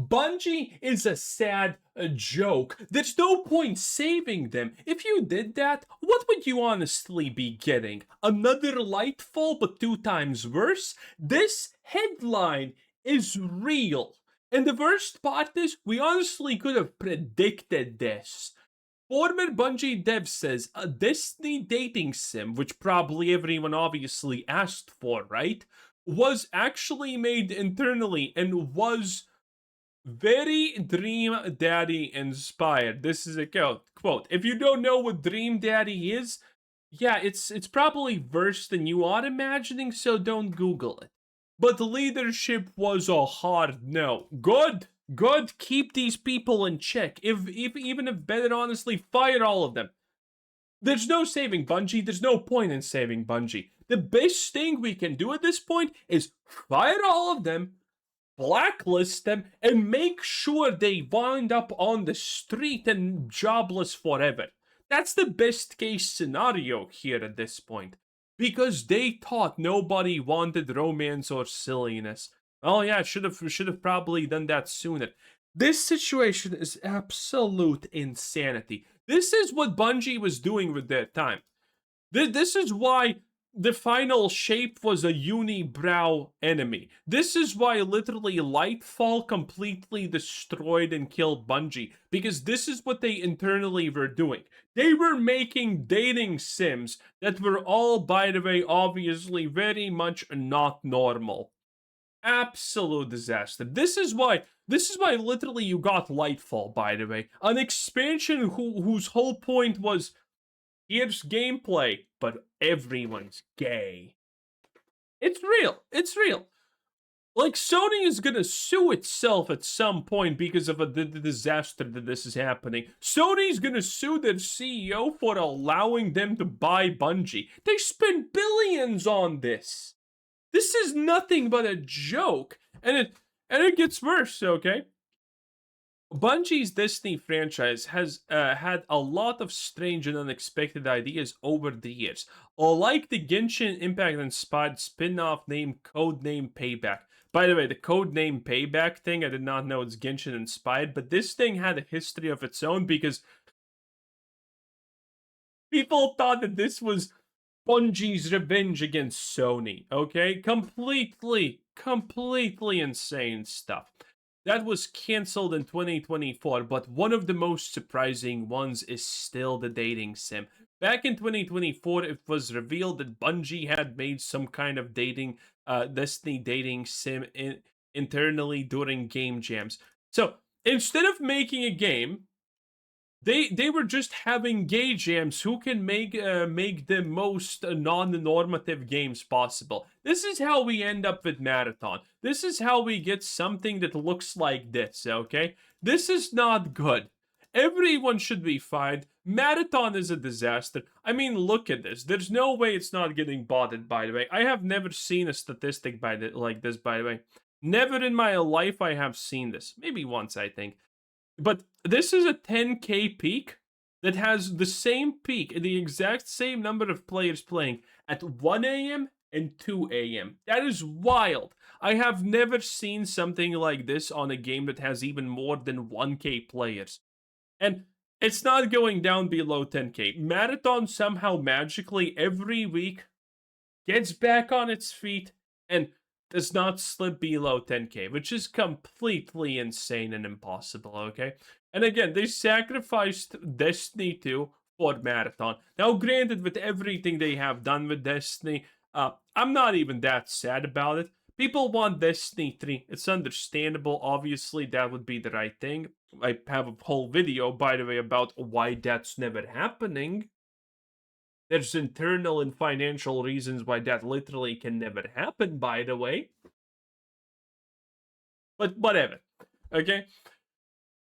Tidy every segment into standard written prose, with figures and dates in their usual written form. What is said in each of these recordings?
Bungie is a sad joke. There's no point saving them. If you did that, what would you honestly be getting? Another Lightfall, but 2 times worse? This headline is real. And the worst part is, we honestly could have predicted this. Former Bungie dev says a Destiny dating sim, which probably everyone obviously asked for, right? Was actually made internally and was very Dream Daddy inspired. This is a quote. If you don't know what Dream Daddy is, yeah, it's probably worse than you are imagining, so don't Google it. But the leadership was a hard no. Good, good. Keep these people in check. If even if better, honestly, fire all of them. There's no saving Bungie. There's no point in saving Bungie. The best thing we can do at this point is fire all of them, blacklist them, and make sure they wind up on the street and jobless forever. That's the best case scenario here at this point. Because they thought nobody wanted romance or silliness. Oh yeah, should have probably done that sooner. This situation is absolute insanity. This is what Bungie was doing with their time. This is why the final shape was a unibrow enemy. This is why literally Lightfall completely destroyed and killed Bungie. Because this is what they internally were doing. They were making dating sims that were all, by the way, obviously very much not normal. Absolute disaster. This is why literally you got Lightfall, by the way. An expansion whose whole point was, here's gameplay, but everyone's gay. It's real. It's real. Like, Sony is gonna sue itself at some point because of the disaster that this is happening. Sony's gonna sue their CEO for allowing them to buy Bungie. They spent billions on this. This is nothing but a joke. And it gets worse, okay? Bungie's Destiny franchise has had a lot of strange and unexpected ideas over the years, like the Genshin Impact-inspired spin-off named Codename Payback. By the way, the Codename Payback thing, I did not know it's Genshin-inspired, but this thing had a history of its own because people thought that this was Bungie's revenge against Sony, okay? Completely insane stuff. That was cancelled in 2024, but one of the most surprising ones is still the dating sim. Back in 2024, it was revealed that Bungie had made some kind of Destiny dating sim internally during game jams. So, instead of making a game, they were just having gay jams who can make the most non-normative games possible. This is how we end up with Marathon. This is how we get something that looks like this, okay? This is not good. Everyone should be fined. Marathon is a disaster. I mean, look at this. There's no way it's not getting botted, by the way. I have never seen a statistic like this, by the way. Never in my life I have seen this. Maybe once, I think. But this is a 10k peak that has the same peak, the exact same number of players playing at 1 a.m. and 2 a.m. That is wild. I have never seen something like this on a game that has even more than 1k players. And it's not going down below 10k. Marathon somehow magically every week gets back on its feet and does not slip below 10k, which is completely insane and impossible, okay? And again, they sacrificed Destiny 2 for Marathon. Now, granted, with everything they have done with Destiny, I'm not even that sad about it. People want Destiny 3. It's understandable. Obviously, that would be the right thing. I have a whole video, by the way, about why that's never happening. There's internal and financial reasons why that literally can never happen, by the way. But whatever, okay?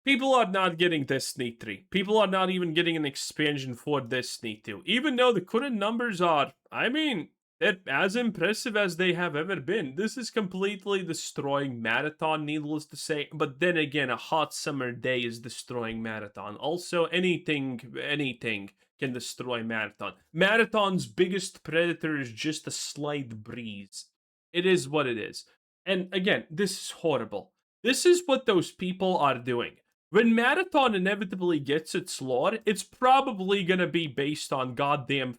People are not getting Destiny 3. People are not even getting an expansion for Destiny 2. Even though the current numbers are, I mean, they're as impressive as they have ever been. This is completely destroying Marathon, needless to say. But then again, a hot summer day is destroying Marathon. Also, anything can destroy Marathon. Marathon's biggest predator is just a slight breeze. It is what it is. And again, this is horrible. This is what those people are doing. When Marathon inevitably gets its lore, it's probably gonna be based on goddamn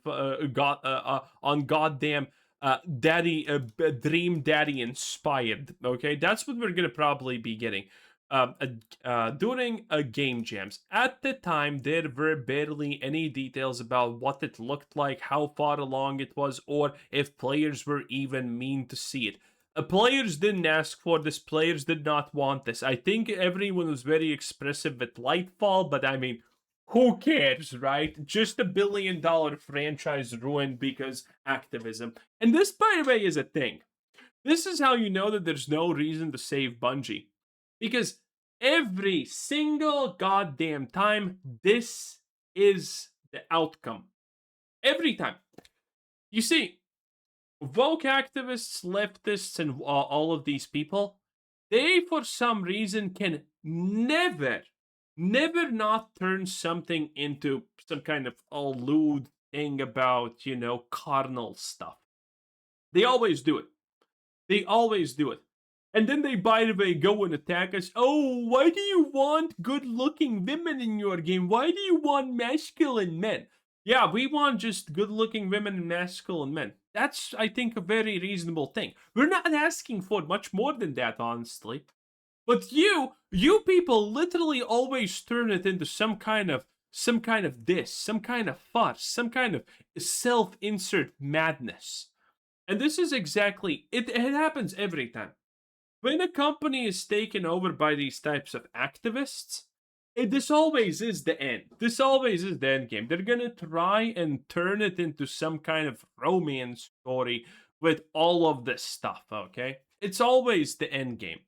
daddy dream daddy inspired. Okay, that's what we're gonna probably be getting. During game jams. At the time, there were barely any details about what it looked like, how far along it was, or if players were even mean to see it. Players didn't ask for this. Players did not want this. I think everyone was very expressive with Lightfall, but I mean, who cares, right? Just $1 billion franchise ruined because activism. And this, by the way, is a thing. This is how you know that there's no reason to save Bungie. Because every single goddamn time, this is the outcome. Every time. You see, woke activists, leftists, and all of these people, they for some reason can never, never not turn something into some kind of lewd thing about, carnal stuff. They always do it. They always do it. And then they, by the way, go and attack us. Oh, why do you want good looking women in your game? Why do you want masculine men? Yeah, we want just good looking women and masculine men. That's, I think, a very reasonable thing. We're not asking for much more than that, honestly. But you people literally always turn it into some kind of some kind of farce, some kind of self-insert madness. And this is exactly it happens every time. When a company is taken over by these types of activists, this always is the end. This always is the end game. They're gonna try and turn it into some kind of romance story with all of this stuff, okay? It's always the end game.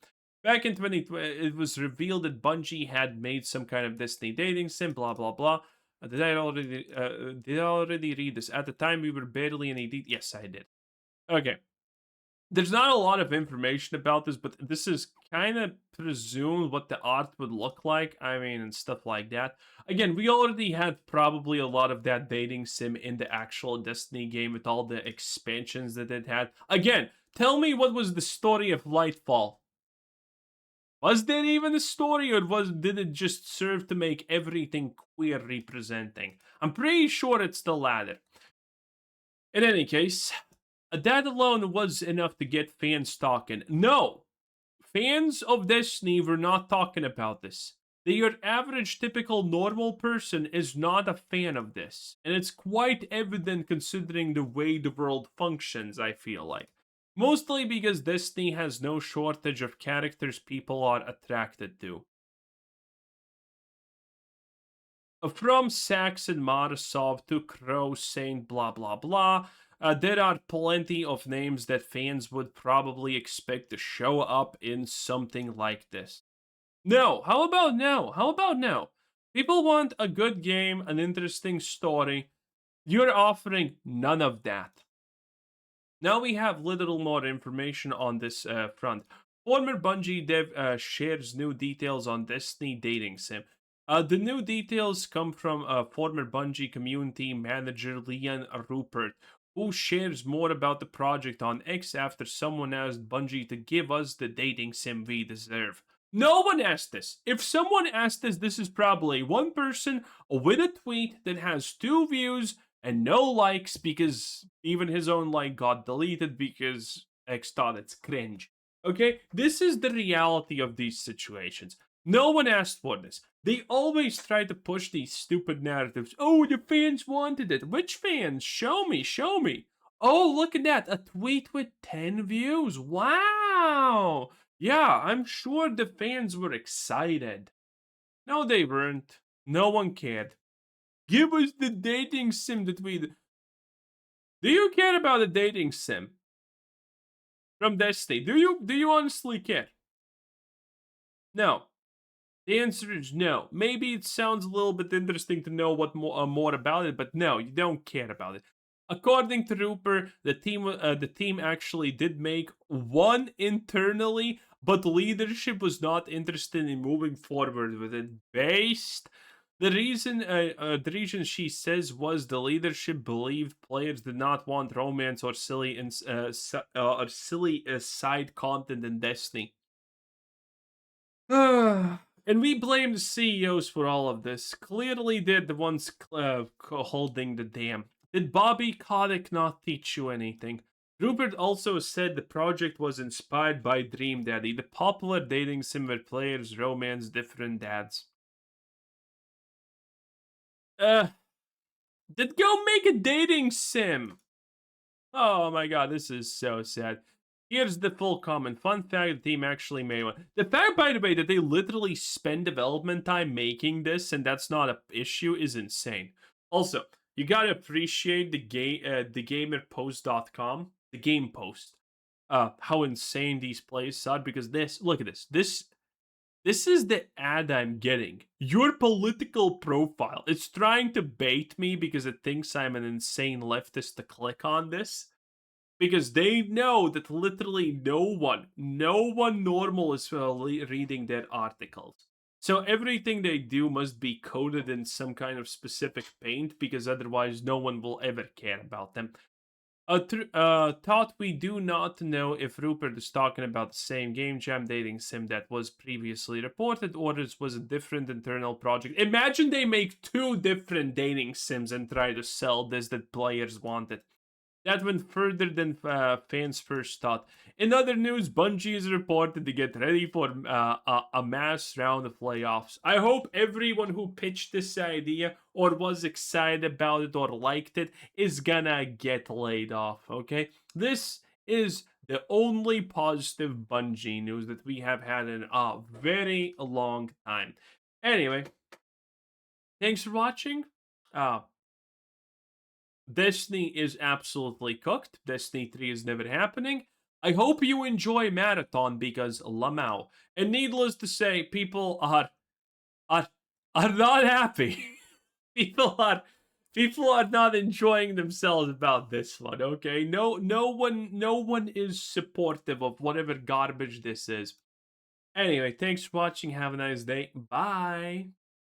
Back in 2020, it was revealed that Bungie had made some kind of Disney dating sim, blah blah blah. Did I already read this? At the time, we were barely in AD. Yes, I did. Okay. There's not a lot of information about this, but this is kind of presumed what the art would look like. I mean, and stuff like that. Again, we already had probably a lot of that dating sim in the actual Destiny game with all the expansions that it had. Again, tell me what was the story of Lightfall? Was there even a story, or did it just serve to make everything queer representing? I'm pretty sure it's the latter. In any case, that alone was enough to get fans talking. No, fans of Destiny were not talking about this. Your average, typical, normal person is not a fan of this. And it's quite evident considering the way the world functions, I feel like. Mostly because Destiny has no shortage of characters people are attracted to. From Sax and Marasov to Crow, Saint, blah blah blah, there are plenty of names that fans would probably expect to show up in something like this. No, how about now? How about now? People want a good game, an interesting story. You're offering none of that. Now we have little more information on this front. Former Bungie dev shares new details on Destiny dating sim. The new details come from former Bungie community manager Leon Rupert, who shares more about the project on X after someone asked Bungie to give us the dating sim we deserve. No one asked this. If someone asked this is probably one person with a tweet that has 2 views and no likes because even his own like got deleted because X thought it's cringe. Okay? This is the reality of these situations. No one asked for this. They always try to push these stupid narratives. Oh, the fans wanted it. Which fans? Show me, show me. Oh, look at that. A tweet with 10 views. Wow. Yeah, I'm sure the fans were excited. No, they weren't. No one cared. Give us the dating sim that we. Do you care about the dating sim from Destiny? Do you honestly care? No. The answer is no. Maybe it sounds a little bit interesting to know what more about it, but no, you don't care about it. According to Rupert, the team actually did make one internally, but leadership was not interested in moving forward with it. Based the reason she says was the leadership believed players did not want romance or silly side content in Destiny. And we blame the CEOs for all of this. Clearly, they're the ones holding the dam. Did Bobby Kotick not teach you anything? Rupert also said the project was inspired by Dream Daddy, the popular dating sim where players romance different dads. Did go make a dating sim. Oh my god, this is so sad. Here's the full comment. Fun fact, the team actually made one. The fact, by the way, that they literally spend development time making this and that's not an issue is insane. Also, you gotta appreciate the gamerpost.com, the game post. How insane these plays are because look at this. This is the ad I'm getting. Your political profile. It's trying to bait me because it thinks I'm an insane leftist to click on this. Because they know that literally no one normal is reading their articles. So everything they do must be coded in some kind of specific paint because otherwise no one will ever care about them. Thought we do not know if Rupert is talking about the same game jam dating sim that was previously reported or it was a different internal project. Imagine they make 2 different dating sims and try to sell this that players wanted. That went further than fans first thought. In other news, Bungie is reported to get ready for a mass round of layoffs. I hope everyone who pitched this idea or was excited about it or liked it is gonna get laid off, okay? This is the only positive Bungie news that we have had in a very long time. Anyway, thanks for watching. Destiny is absolutely cooked. Destiny 3 is never happening. I hope you enjoy Marathon because Lamau. And needless to say, people are not happy. people are not enjoying themselves about this one, okay? No one is supportive of whatever garbage this is. Anyway, thanks for watching. Have a nice day. Bye.